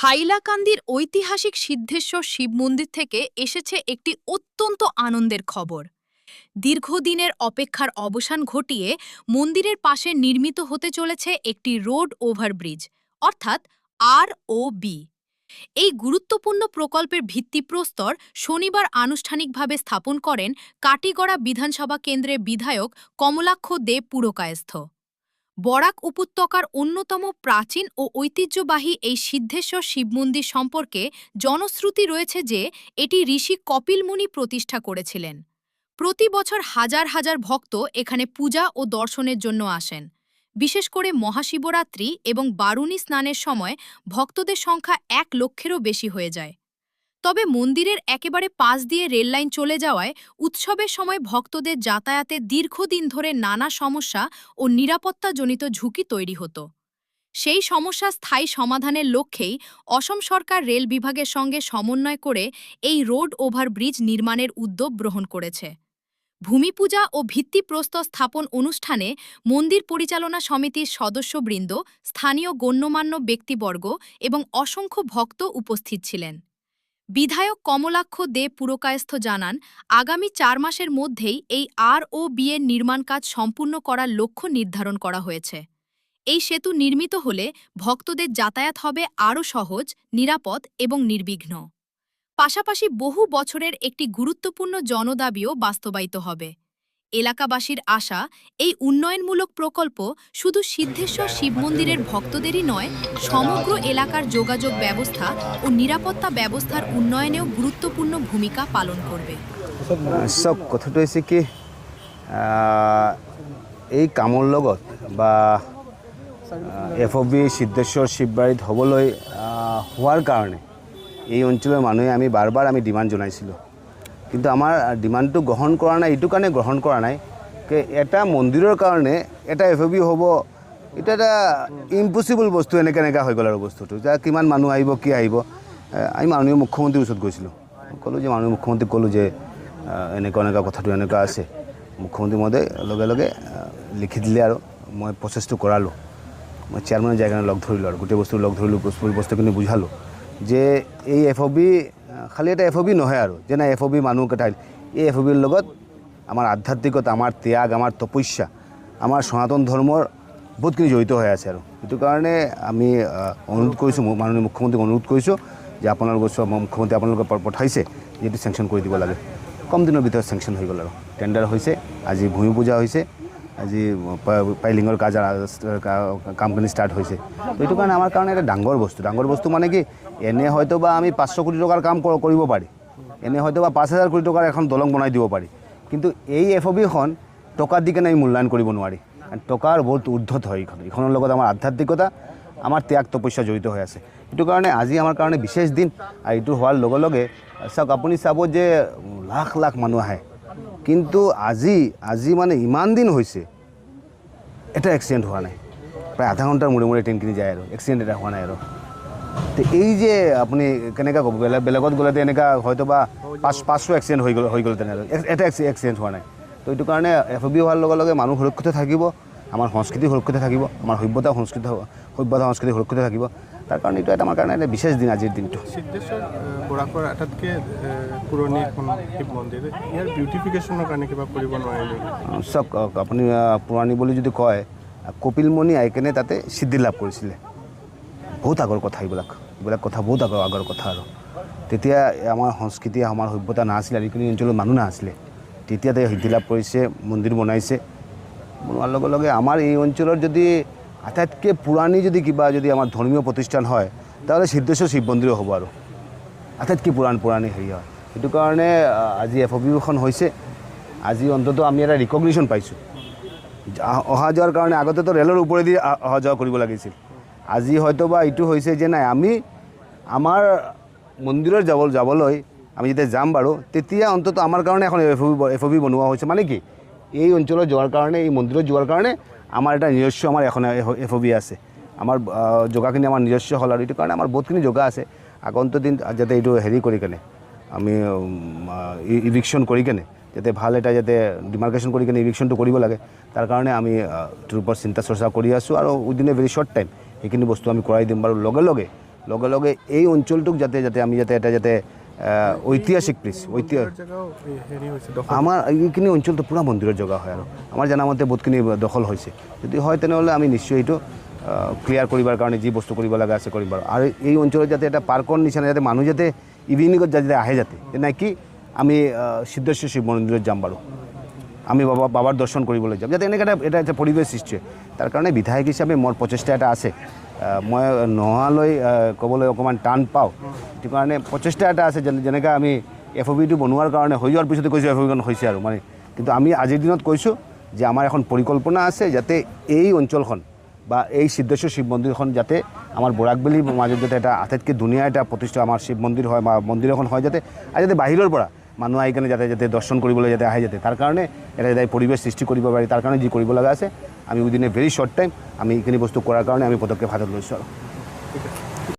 হাইলাকান্দির ঐতিহাসিক সিদ্ধেশ্বর শিব মন্দির থেকে এসেছে একটি অত্যন্ত আনন্দের খবর। দীর্ঘদিনের অপেক্ষার অবসান ঘটিয়ে মন্দিরের পাশে নির্মিত হতে চলেছে একটি রোড ওভারব্রিজ, অর্থাৎ ROB। এই গুরুত্বপূর্ণ প্রকল্পের ভিত্তিপ্রস্তর শনিবার আনুষ্ঠানিকভাবে স্থাপন করেন কাটিগড়া বিধানসভা কেন্দ্রের বিধায়ক কমলাক্ষ দে পুরকায়স্থ। বরাক উপত্যকার অন্যতম প্রাচীন ও ঐতিহ্যবাহী এই সিদ্ধেশ্বর শিবমন্দির সম্পর্কে জনশ্রুতি রয়েছে যে এটি ঋষি কপিল মুনি প্রতিষ্ঠা করেছিলেন। প্রতি বছর হাজার হাজার ভক্ত এখানে পূজা ও দর্শনের জন্য আসেন। বিশেষ করে মহাশিবরাত্রি এবং বারুণী স্নানের সময় ভক্তদের সংখ্যা 1 লক্ষেরও বেশি হয়ে যায়। তবে মন্দিরের একেবারে পাশ দিয়ে রেললাইন চলে যাওয়ায় উৎসবের সময় ভক্তদের যাতায়াতে দীর্ঘদিন ধরে নানা সমস্যা ও নিরাপত্তাজনিত ঝুঁকি তৈরি হতো। সেই সমস্যা স্থায়ী সমাধানের লক্ষ্যেই অসম সরকার রেল বিভাগের সঙ্গে সমন্বয় করে এই রোড ওভারব্রিজ নির্মাণের উদ্যোগ গ্রহণ করেছে। ভূমিপূজা ও ভিত্তিপ্রস্তর স্থাপন অনুষ্ঠানে মন্দির পরিচালনা সমিতির সদস্যবৃন্দ, স্থানীয় গণ্যমান্য ব্যক্তিবর্গ এবং অসংখ্য ভক্ত উপস্থিত ছিলেন। বিধায়ক কমলাক্ষ দে পুরকায়স্থ জানান, আগামী 4 মাসের মধ্যেই এই ROB এর নির্মাণ কাজ সম্পূর্ণ করার লক্ষ্য নির্ধারণ করা হয়েছে। এই সেতু নির্মিত হলে ভক্তদের যাতায়াত হবে আরও সহজ, নিরাপদ এবং নির্বিঘ্ন। পাশাপাশি বহু বছরের একটি গুরুত্বপূর্ণ জনদাবিও বাস্তবায়িত হবে। এলাকাবাসীর আশা, এই উন্নয়নমূলক প্রকল্প শুধু সিদ্ধেশ্বর শিব মন্দিরের ভক্তদেরই নয়, সমগ্র এলাকার যোগাযোগ ব্যবস্থা ও নিরাপত্তা ব্যবস্থার উন্নয়নেও গুরুত্বপূর্ণ ভূমিকা পালন করবে। সব কথাটো হৈছে কি এই কামৰ লগত বা FOB সিদ্ধেশ্বৰ শিৱবাৰীত হ'বলৈ হোৱাৰ কাৰণে এই অঞ্চলৰ মানুহে আমি বাৰ আমি ডিমাণ্ড জনাইছিলোঁ, কিন্তু আমাৰ ডিমাণ্ডটো গ্ৰহণ কৰা নাই। এইটো কাৰণে গ্ৰহণ কৰা নাই যে এটা মন্দিৰৰ কাৰণে এটা FOB হ'ব, এটা এটা ইম্পচিবল বস্তু। এনেকৈ হৈ গ'ল আৰু বস্তুটো যে কিমান মানুহ আহিব, কি আহিব। আমি মাননীয় মুখ্যমন্ত্ৰীৰ ওচৰত গৈছিলোঁ, ক'লোঁ যে মাননীয় মুখ্যমন্ত্ৰীক ক'লোঁ যে এনেকুৱা কথাটো এনেকুৱা আছে। মুখ্যমন্ত্ৰী মহোদয় লগে লগে লিখি দিলে আৰু মই প্ৰচেছটো কৰালোঁ। মই চেয়াৰমেনৰ জায়গানে লগ ধৰিলোঁ আৰু গোটেই বস্তু লগ ধৰিলোঁ, বস্তুখিনি বুঝালোঁ যে এই FOB খালি এটা FOB নহয় আৰু যেনে FOB মানুহকেইটা এই FOBৰ লগত আমাৰ আধ্যাত্মিকতা, আমাৰ ত্যাগ, আমাৰ তপস্যা, আমাৰ সনাতন ধৰ্মৰ বহুতখিনি জড়িত হৈ আছে। আৰু সেইটো কাৰণে আমি অনুৰোধ কৰিছোঁ, মাননীয় মুখ্যমন্ত্ৰীক অনুৰোধ কৰিছোঁ যে আপোনালোকৰ মুখ্যমন্ত্ৰী আপোনালোকে পঠাইছে যিটো চেংচন কৰি দিব লাগে। কম দিনৰ ভিতৰত চেংচন হৈ গ'ল আৰু টেণ্ডাৰ হৈছে, আজি ভূমি পূজা হৈছে, আজি পাইলিঙৰ কামখিনি ষ্টাৰ্ট হৈছে। তো এইটো কাৰণে আমাৰ কাৰণে এটা ডাঙৰ বস্তু মানে কি, এনে হয়তো বা আমি 500 কোটি টকাৰ কাম কৰিব পাৰি, এনে হয়তো বা 5000 কোটি টকাৰ এখন দলং বনাই দিব পাৰি, কিন্তু এই FOBখন টকা দি কেনে আমি মূল্যায়ন কৰিব নোৱাৰি। টকাৰ বহুত উৰ্ধত হয় এইখনৰ লগত আমাৰ আধ্যাত্মিকতা, আমাৰ ত্যাগ তপস্যা জড়িত হৈ আছে। সেইটো কাৰণে আজি আমাৰ কাৰণে বিশেষ দিন। আৰু এইটো হোৱাৰ লগে লগে চাওক, আপুনি চাব যে লাখ লাখ মানুহ আহে, কিন্তু আজি মানে ইমান দিন হৈছে এটা এক্সিডেণ্ট হোৱা নাই। প্ৰায় আধা ঘণ্টাৰ মূৰে ট্ৰেইনখিনি যায় আৰু এক্সিডেণ্ট এটা হোৱা নাই। আৰু তো এই যে আপুনি কেনেকৈ ক'ব, বেলেগত গ'লে এনেকুৱা হয়তো বা 500 এক্সিডেণ্ট হৈ গ'ল তেনে, এটা এক্সিডেণ্ট হোৱা নাই। তো এইটো কাৰণে FOB হোৱাৰ লগে লগে মানুহ সুৰক্ষিত থাকিব, আমাৰ সংস্কৃতি সুৰক্ষিত থাকিব, আমাৰ সভ্যতা সংস্কৃতি সুৰক্ষিত থাকিব। তাৰ কাৰণে এইটো এটা আমাৰ কাৰণে এটা বিশেষ দিন আজিৰ দিনটো। সিদ্ধেশ্বৰ বৰাকৰ আটাইতকৈ পুৰণি এখন শিৱ মন্দিৰ, ইয়াৰ বিউটিফিকেশ্যনৰ কাৰণে কিবা কৰিব নোৱাৰে নেকি? চাওক, আপুনি পুৰণি বুলি যদি কয়, কপিল মুনি আহি কেনে তাতে সিদ্ধি লাভ কৰিছিলে। বহুত আগৰ কথা এইবিলাক কথা, বহুত আগৰ কথা। আৰু তেতিয়া আমাৰ সংস্কৃতি, আমাৰ সভ্যতা নাছিলে, আৰু এইখিনি অঞ্চলত মানুহ নাছিলে। তেতিয়া তেওঁ সিদ্ধি লাভ কৰিছে, মন্দিৰ বনাইছে। বনোৱাৰ লগে লগে আমাৰ এই অঞ্চলৰ যদি আটাইতকৈ পুৰণি যদি আমাৰ ধৰ্মীয় প্ৰতিষ্ঠান হয়, তাহলে সিদ্ধেশ্বৰ শিৱ মন্দিৰো হ'ব আৰু আটাইতকৈ পুৰণি হেৰি হয়। সেইটো কাৰণে আজি FOBখন হৈছে। আজি অন্তত আমি এটা ৰিকগনিশ্যন পাইছোঁ। অহা যোৱাৰ কাৰণে আগতেতো ৰেলৰ ওপৰেদি অহা যোৱা কৰিব লাগিছিল। আজি হয়তো বা এইটো হৈছে যে নাই, আমি আমাৰ মন্দিৰত যাবলৈ আমি যেতিয়া যাম বাৰু, তেতিয়া অন্তত আমাৰ কাৰণে এখন FOB বনোৱা হৈছে। মানে কি, এই অঞ্চলত যোৱাৰ কাৰণে, এই মন্দিৰত যোৱাৰ কাৰণে আমাৰ এটা নিজস্ব আমাৰ এখন FOB আছে। আমাৰ জগাখিনি আমাৰ নিজস্ব হ'ল, আৰু এইটো কাৰণে আমাৰ বহুতখিনি জগা আছে। আগন্তুক দিন যাতে এইটো হেৰি কৰি কেনে আমি ইভিকশ্যন কৰি কেনে যাতে ভাল এটা যাতে ডিমাৰ্কেশ্যন কৰি কেনে ইভিকশ্যনটো কৰিব লাগে, তাৰ কাৰণে আমি এইটোৰ ওপৰত চিন্তা চৰ্চা কৰি আছোঁ। আৰু within a very short time সেইখিনি বস্তু আমি কৰাই দিম বাৰু। লগে লগে লগে লগে এই অঞ্চলটোক যাতে যাতে আমি যাতে এটা যাতে ঐতিহাসিক প্লেচ জেগাও হেৰি হৈছে দখল আমাৰ এইখিনি অঞ্চলটো পূৰা মন্দিৰৰ জেগা হয় আৰু আমাৰ জানামতে বহুতখিনি দখল হৈছে যদি হয় তেনেহ'লে আমি নিশ্চয় এইটো ক্লিয়াৰ কৰিবৰ কাৰণে যি বস্তু কৰিব লগা আছে কৰিম বাৰু আৰু এই অঞ্চলত যাতে এটা পাৰ্কৰ নিচিনা যাতে মানুহ যাতে ইভিনিঙত যাতে আহে যাতে তেনেকি আমি সিদ্ধেশ্বৰ শিৱ মন্দিৰত যাম বাৰু আমি বাবাৰ দৰ্শন কৰিবলৈ যাম যাতে এনেকৈ এটা পৰিৱেশ সৃষ্টি হয় তাৰ কাৰণে বিধায়ক হিচাপে মোৰ প্ৰচেষ্টা এটা আছে মই নোহোৱালৈ ক'বলৈ অকণমান টান পাওঁ সেইটো কাৰণে প্ৰচেষ্টা এটা আছে যেনেকৈ আমি FOBটো বনোৱাৰ কাৰণে হৈ যোৱাৰ পিছতে কৈছোঁ FOBখন হৈছে আৰু মানে কিন্তু আমি আজিৰ দিনত কৈছোঁ যে আমাৰ এখন পৰিকল্পনা আছে যাতে এই অঞ্চলখন বা এই সিদ্ধেশ্বৰ শিৱ মন্দিৰখন যাতে আমাৰ বৰাকবেলিৰ মাজত যাতে এটা আটাইতকৈ ধুনীয়া এটা প্ৰতিষ্ঠা আমাৰ শিৱ মন্দিৰ হয় বা মন্দিৰ এখন হয় যাতে আৰু যাতে বাহিৰৰ পৰা মানুহ আহি কেনে যাতে যাতে দৰ্শন কৰিবলৈ যাতে আহে যাতে তাৰ কাৰণে এটা যাতে পৰিৱেশ সৃষ্টি কৰিব পাৰি তাৰ কাৰণে যি কৰিব লগা আছে আমি within a very short time আমি এইখিনি বস্তু কৰাৰ কাৰণে আমি পদক্ষেপ হাতত লৈছোঁ আৰু ঠিক আছে